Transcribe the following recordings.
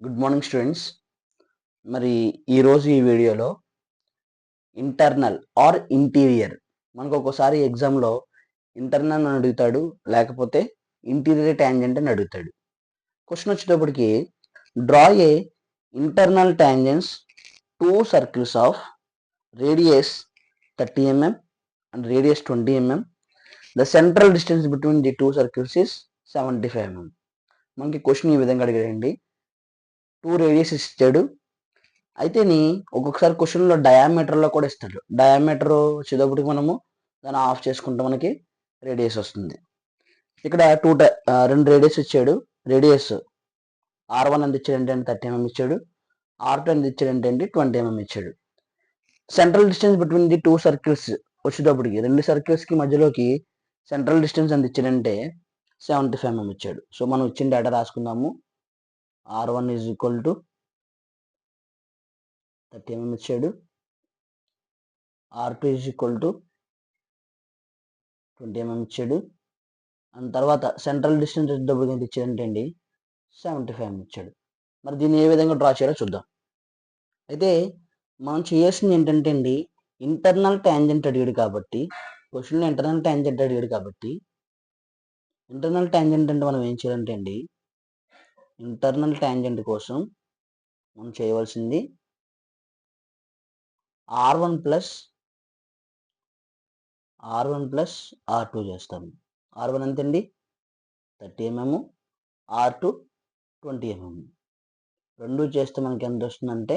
Good morning students. మరి ఈరోజు ఈ వీడియోలో ఇంటర్నల్ ఆర్ ఇంటీరియర్ మనకు ఒక్కోసారి ఎగ్జామ్లో ఇంటర్నల్ అని అడుగుతాడు, లేకపోతే ఇంటీరియర్ ట్యాంజెంట్ అని అడుగుతాడు. క్వశ్చన్ వచ్చేటప్పటికి draw A internal tangents two circles of radius 30 mm and radius 20 mm. The central distance between the two circles is 75 mm. మనకి క్వశ్చన్ ఈ విధంగా అడిగాడండి. టూ రేడియస్ ఇచ్చాడు. అయితేని ఒక్కొక్కసారి క్వశ్చన్లో డయామీటర్లో కూడా ఇస్తాడు. డయామీటర్ వచ్చేటప్పటికి మనము దాన్ని ఆఫ్ చేసుకుంటే మనకి రేడియస్ వస్తుంది. ఇక్కడ రెండు రేడియస్ ఇచ్చాడు. రేడియస్ R1 ఎంత ఇచ్చాడంటే 30 mm ఇచ్చాడు. R2 ఎంత ఇచ్చాడంటే 20 mm ఇచ్చాడు. Central distance between the two circles వచ్చేటప్పటికి రెండు సర్కిల్స్కి మధ్యలోకి సెంట్రల్ డిస్టెన్స్ ఎంత ఇచ్చాడంటే 75 mm ఇచ్చాడు. సో మనం ఇచ్చిన డేటా రాసుకుందాము. R1 is equal to 30 mm ఇచ్చాడు. R2 is equal to 20 mm ఇచ్చాడు. అండ్ తర్వాత సెంట్రల్ డిస్టెన్స్ వచ్చేటప్పుడు ఎంత ఇచ్చాడంటే అండి 75 mm ఇచ్చాడు. మరి దీన్ని ఏ విధంగా డ్రా చేయాలో చూద్దాం. అయితే మనం చేయాల్సింది ఏంటంటే అండి, ఇంటర్నల్ ట్యాంజెంట్ అడిగాడు కాబట్టి, క్వశ్చన్లో ఇంటర్నల్ ట్యాంజెంట్ అడిగాడు కాబట్టి, ఇంటర్నల్ ట్యాంజెంట్ అంటే మనం ఏం చేయాలంటే అండి, ఇంటర్నల్ ట్యాంజెంట్ కోసం మనం చేయవలసింది R1 ప్లస్ R2 చేస్తాము. R1 ఎంతండి 30 mm, R2 20 mm. రెండు చేస్తే మనకి ఎంత వస్తుందంటే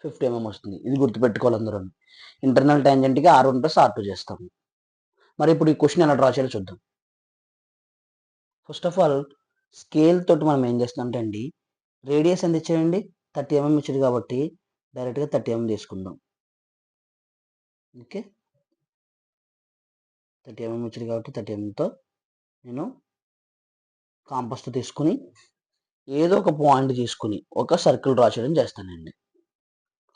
50 mm వస్తుంది. ఇది గుర్తుపెట్టుకోవాలి అందరూ. ఇంటర్నల్ ట్యాంజెంట్కి R1 ప్లస్ R2 చేస్తాము. మరి ఇప్పుడు ఈ క్వశ్చన్ ఎలా డ్రా చేయాలో చూద్దాం. ఫస్ట్ ఆఫ్ ఆల్ స్కేల్ తోటి మనం ఏం చేస్తామంటే అండి, రేడియస్ ఎంత ఇచ్చాడండి 30 mm ఇచ్చాడు కాబట్టి డైరెక్ట్గా 30 mm తీసుకుందాం. ఓకే, 30 mm ఇచ్చాడు కాబట్టి 30 mmతో నేను కాంపస్తో తీసుకుని ఏదో ఒక పాయింట్ తీసుకుని ఒక సర్కిల్ డ్రా చేయడం చేస్తానండి.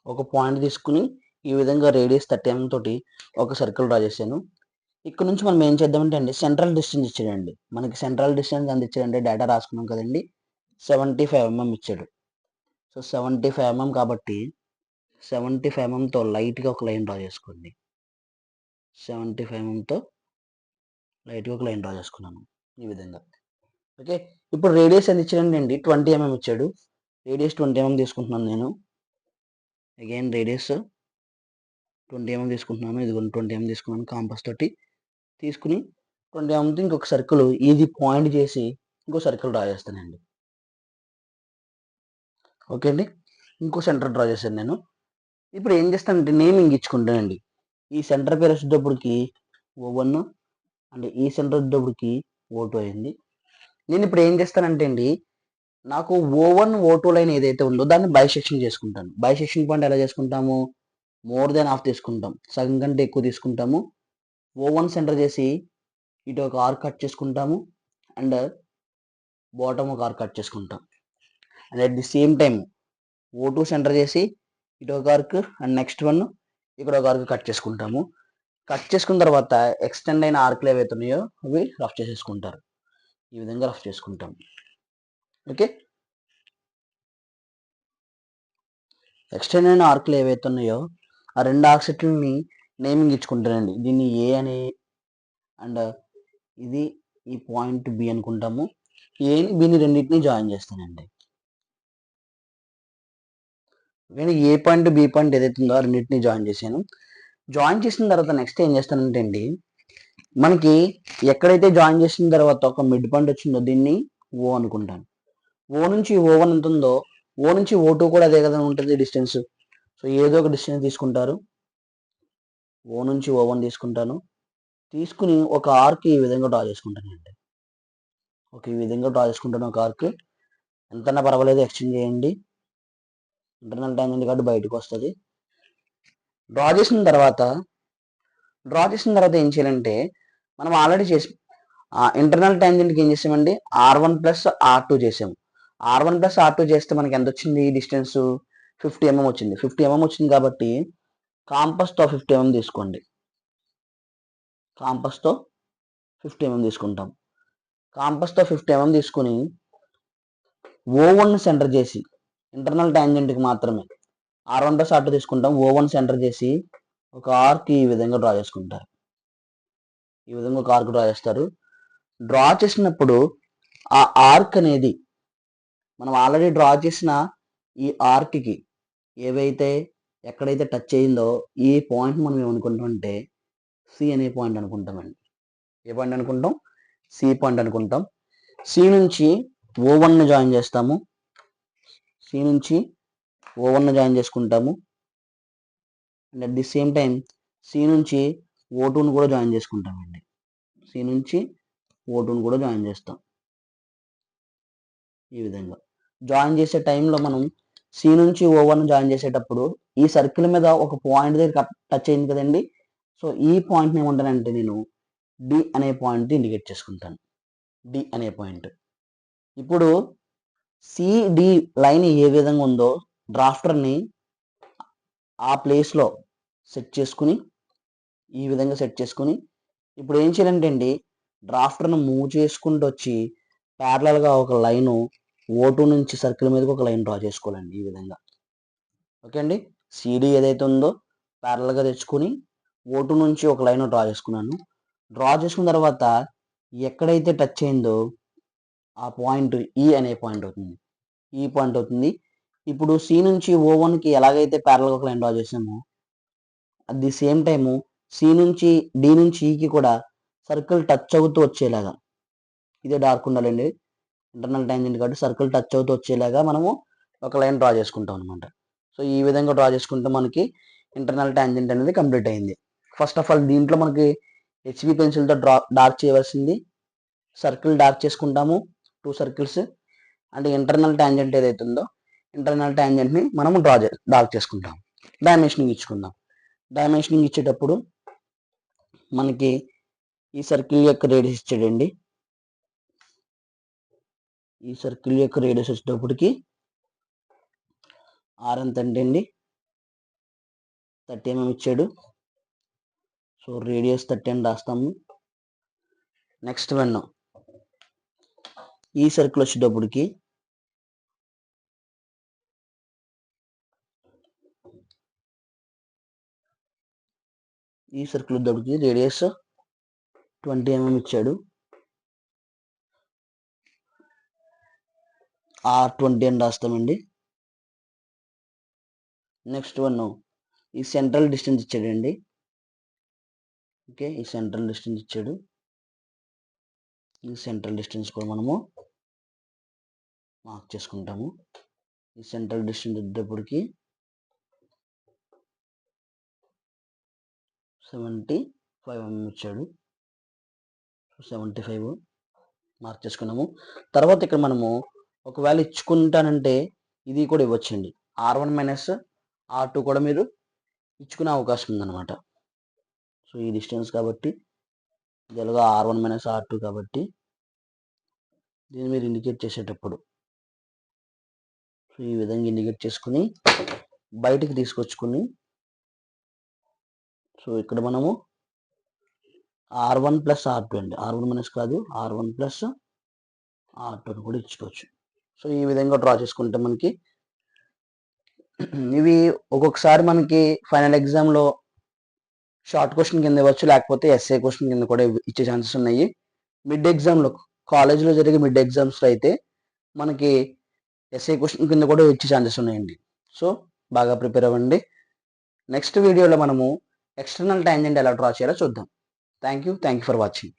ఒక పాయింట్ తీసుకుని ఈ విధంగా రేడియస్ 30 mm తోటి ఒక సర్కిల్ డ్రా చేశాను. ఇక్కడ నుంచి మనం ఏం చేద్దామంటే అండి, సెంట్రల్ డిస్టెన్స్ ఇచ్చాడండి. మనకి సెంట్రల్ డిస్టెన్స్ ఎంత ఇచ్చాడంటే డేటా రాసుకున్నాం కదండి, 75 mm ఇచ్చాడు. సో 75 mm కాబట్టి 75 mmతో లైట్గా ఒక లైన్ డ్రా చేసుకోండి. 75 mmతో లైట్గా ఒక లైన్ డ్రా చేసుకున్నాను ఈ విధంగా. ఓకే, ఇప్పుడు రేడియస్ ఎంత ఇచ్చాడండి అండి 20 mm ఇచ్చాడు. రేడియస్ 20 mm తీసుకుంటున్నాను నేను. అగైన్ రేడియస్ 20 mm తీసుకుంటున్నాను. ఇది 20 mm తీసుకున్నాను. కాంపస్ తోటి తీసుకుని 20 mm ఇంకొక సర్కిల్ ఇది పాయింట్ చేసి ఇంకో సర్కిల్ డ్రా చేస్తానండి. ఓకే అండి, ఇంకో సెంటర్ డ్రా చేశాను నేను. ఇప్పుడు ఏం చేస్తానంటే నేమింగ్ ఇచ్చుకుంటానండి. ఈ సెంటర్ పేరు వచ్చేటప్పటికి O1 అంటే ఈ సెంటర్ వచ్చేటప్పటికి O2 అయింది. నేను ఇప్పుడు ఏం చేస్తానంటే అండి, నాకు O1 O2 లైన్ ఏదైతే ఉందో దాన్ని బైసెక్షన్ చేసుకుంటాను. బైసెక్షన్ పాయింట్ ఎలా చేసుకుంటాము, మోర్ దెన్ హాఫ్ తీసుకుంటాం, సగం కంటే ఎక్కువ తీసుకుంటాము. O1 సెంటర్ చేసి ఇటు ఒక ఆర్క్ కట్ చేసుకుంటాము అండ్ బాటమ్ ఒక ఆర్క్ కట్ చేసుకుంటాం. And at the same time O2 centre చేసి ఇటు ఒక ఆర్క్ అండ్ నెక్స్ట్ వన్ ఇక్కడ ఒక ఆర్క్ కట్ చేసుకుంటాము. కట్ చేసుకున్న తర్వాత ఎక్స్టెండ్ అయిన ఆర్క్లు ఏవైతే ఉన్నాయో అవి రఫ్ చేసేసుకుంటారు. ఈ విధంగా రఫ్ చేసుకుంటాం. ఓకే, ఎక్స్టెండ్ అయిన ఆర్క్లు ఏవైతే ఉన్నాయో ఆ రెండు ఆర్క్ సెట్లని నేమింగ్ ఇచ్చుకుంటానండి. దీన్ని ఏ అని అండ్ ఇది ఈ పాయింట్ బి అనుకుంటాము. ఏని బిని రెండింటిని జాయిన్ చేస్తానండి. నేను ఏ పాయింట్ బి పాయింట్ ఏదైతే ఉందో ఆ రెండింటిని జాయిన్ చేశాను. జాయిన్ చేసిన తర్వాత నెక్స్ట్ ఏం చేస్తానంటే అండి, మనకి ఎక్కడైతే జాయిన్ చేసిన తర్వాత ఒక మిడ్ పాయింట్ వచ్చిందో దీన్ని O అనుకుంటాను. O నుంచి O1 ఎంత ఉందో O నుంచి O2 కూడా అదే కదా ఉంటుంది డిస్టెన్స్. సో ఏదో ఒక డిస్టెన్స్ తీసుకుంటారు. O నుంచి O1 తీసుకుంటాను. తీసుకుని ఒక ఆర్క్ ఈ విధంగా డ్రా చేసుకుంటానండి. ఈ విధంగా డ్రా చేసుకుంటాను ఒక ఆర్క్. ఎంతన్నా పర్వాలేదు, ఎక్స్టెండ్ చేయండి. ఇంటర్నల్ ట్యాంజెంట్ కాబట్టి బయటకు వస్తుంది. డ్రా చేసిన తర్వాత ఏం చేయాలంటే, మనం ఆల్రెడీ చేసి ఇంటర్నల్ ట్యాంజెంట్కి ఏం చేసామండి, R1 ప్లస్ R2 చేసాము. R1 ప్లస్ R2 చేస్తే మనకి ఎంత వచ్చింది డిస్టెన్స్, 50 mm వచ్చింది. 50 mm వచ్చింది కాబట్టి కాంపస్తో 50 mm తీసుకోండి. కాంపస్తో 50 mm తీసుకుంటాం. కాంపస్తో 50 mm తీసుకుని O1 సెంటర్ చేసి ఇంటర్నల్ టాంజెంట్కి మాత్రమే. R1 + R2 తీసుకుంటాం, O1 సెంటర్ చేసి ఒక ఆర్క్ ఈ విధంగా డ్రా చేసుకుంటారు. ఈ విధంగా ఒక ఆర్క్ డ్రా చేస్తారు. డ్రా చేసినప్పుడు ఆ ఆర్క్ అనేది మనం ఆల్రెడీ డ్రా చేసిన ఈ ఆర్క్కి ఎక్కడైతే టచ్ అయిందో ఈ పాయింట్ మనం ఏమనుకుంటామంటే సి అనే పాయింట్ అనుకుంటామండి. ఏ పాయింట్ అనుకుంటాం? సి పాయింట్ అనుకుంటాం. సి నుంచి O1ని జాయిన్ చేస్తాము. సి నుంచి O1ని జాయిన్ చేసుకుంటాము. And at the same time C నుంచి O2ని కూడా జాయిన్ చేసుకుంటామండి. సి నుంచి O2ని కూడా జాయిన్ చేస్తాం. ఈ విధంగా జాయిన్ చేసే టైంలో మనం సి నుంచి O1 జాయిన్ చేసేటప్పుడు ఈ సర్కిల్ మీద ఒక పాయింట్ దగ్గర టచ్ అయింది కదండి. సో ఈ పాయింట్ని ఏమంటానంటే నేను డి అనే పాయింట్ ఇండికేట్ చేసుకుంటాను. డి అనే పాయింట్. ఇప్పుడు సిడి లైన్ ఏ విధంగా ఉందో డ్రాఫ్టర్ని ఆ ప్లేస్లో సెట్ చేసుకుని ఈ విధంగా సెట్ చేసుకుని ఇప్పుడు ఏం చేయాలంటే అండి డ్రాఫ్టర్ను మూవ్ చేసుకుంటూ వచ్చి ప్యారలల్గా ఒక లైను O2 నుంచి సర్కిల్ మీదకి ఒక లైన్ డ్రా చేసుకోవాలండి ఈ విధంగా. ఓకే అండి. సిడి ఏదైతే ఉందో ప్యారలల్గా తెచ్చుకొని O2 నుంచి ఒక లైన్ డ్రా చేసుకున్నాను. డ్రా చేసుకున్న తర్వాత ఎక్కడైతే టచ్ అయిందో ఆ పాయింట్ ఈ అనే పాయింట్ అవుతుంది. ఈ పాయింట్ అవుతుంది. ఇప్పుడు సి నుంచి O1కి ఎలాగైతే ప్యారలల్గా ఒక లైన్ డ్రా చేసామో at the same time C నుంచి డి నుంచి ఈకి కూడా సర్కిల్ టచ్ అవుతూ వచ్చేలాగా, ఇదే డార్క్ ఉండాలండి ఇంటర్నల్ టాంజెంట్ కాబట్టి సర్కిల్ టచ్ అవుతూ వచ్చేలాగా మనము ఒక లైన్ డ్రా చేసుకుంటాం అనమాట. సో ఈ విధంగా డ్రా చేసుకుంటే మనకి ఇంటర్నల్ టాంజెంట్ అనేది కంప్లీట్ అయింది. ఫస్ట్ ఆఫ్ ఆల్ దీంట్లో మనకి హెచ్బి పెన్సిల్తో డార్క్ చేయవలసింది సర్కిల్ డార్క్ చేసుకుంటాము, 2 సర్కిల్స్. అంటే ఇంటర్నల్ టాంజెంట్ ఏదైతే ఉందో ఇంటర్నల్ టాంజెంట్ని మనము డార్క్ చేసుకుంటాం. డైమెన్షనింగ్ ఇచ్చుకుందాం. డైమెన్షనింగ్ ఇచ్చేటప్పుడు మనకి ఈ సర్కిల్ యొక్క రేడియస్ ఇచ్చాడండి. ఈ సర్కిల్ యొక్క రేడియస్ వచ్చేటప్పటికి ఆర్ ఎంత అంటే అండి 30 mm ఇచ్చాడు. సో రేడియస్ 30 అని రాస్తాము. నెక్స్ట్ వన్ ఈ సర్కిల్ వచ్చేటప్పటికి రేడియస్ 20 mm ఇచ్చాడు. R20 అని రాస్తామండి. నెక్స్ట్ వన్ ఈ సెంట్రల్ డిస్టెన్స్ ఇచ్చాడండి. ఓకే, ఈ సెంట్రల్ డిస్టెన్స్ ఇచ్చాడు. ఈ సెంట్రల్ డిస్టెన్స్ కూడా మనము మార్క్ చేసుకుంటాము. ఈ సెంట్రల్ డిస్టెన్స్ వచ్చేటప్పటికి 75 mm ఇచ్చాడు. 75 మార్క్ చేసుకున్నాము. తర్వాత ఇక్కడ మనము ఒకవేళ ఇచ్చుకుంటానంటే ఇది కూడా ఇవ్వచ్చండి. R1 - R2 కూడా మీరు ఇచ్చుకునే అవకాశం ఉందన్నమాట. సో ఈ డిస్టెన్స్ కాబట్టి ఇదిగా R1 - R2 కాబట్టి దీన్ని మీరు ఇండికేట్ చేసేటప్పుడు సో ఈ విధంగా ఇండికేట్ చేసుకుని బయటికి తీసుకొచ్చుకుని సో ఇక్కడ మనము R1 + R2 అండి, R1 - కాదు R1 + R2 కూడా ఇచ్చుకోవచ్చు. సో ఈ విధంగా డ్రా చేసుకుంటే మనకి ఇవి ఒక్కొక్కసారి మనకి ఫైనల్ ఎగ్జామ్లో షార్ట్ క్వశ్చన్ కింద ఇవ్వచ్చు, లేకపోతే ఎస్ఏ క్వశ్చన్ కింద కూడా ఇచ్చే ఛాన్సెస్ ఉన్నాయి. మిడ్ ఎగ్జామ్లో కాలేజీలో జరిగే మిడ్ ఎగ్జామ్స్లో అయితే మనకి ఎస్ఏ క్వశ్చన్ కింద కూడా ఇచ్చే ఛాన్సెస్ ఉన్నాయండి. సో బాగా ప్రిపేర్ అవ్వండి. నెక్స్ట్ వీడియోలో మనము ఎక్స్టర్నల్ టాంజెంట్ ఎలా డ్రా చేయాలో చూద్దాం. Thank you for watching.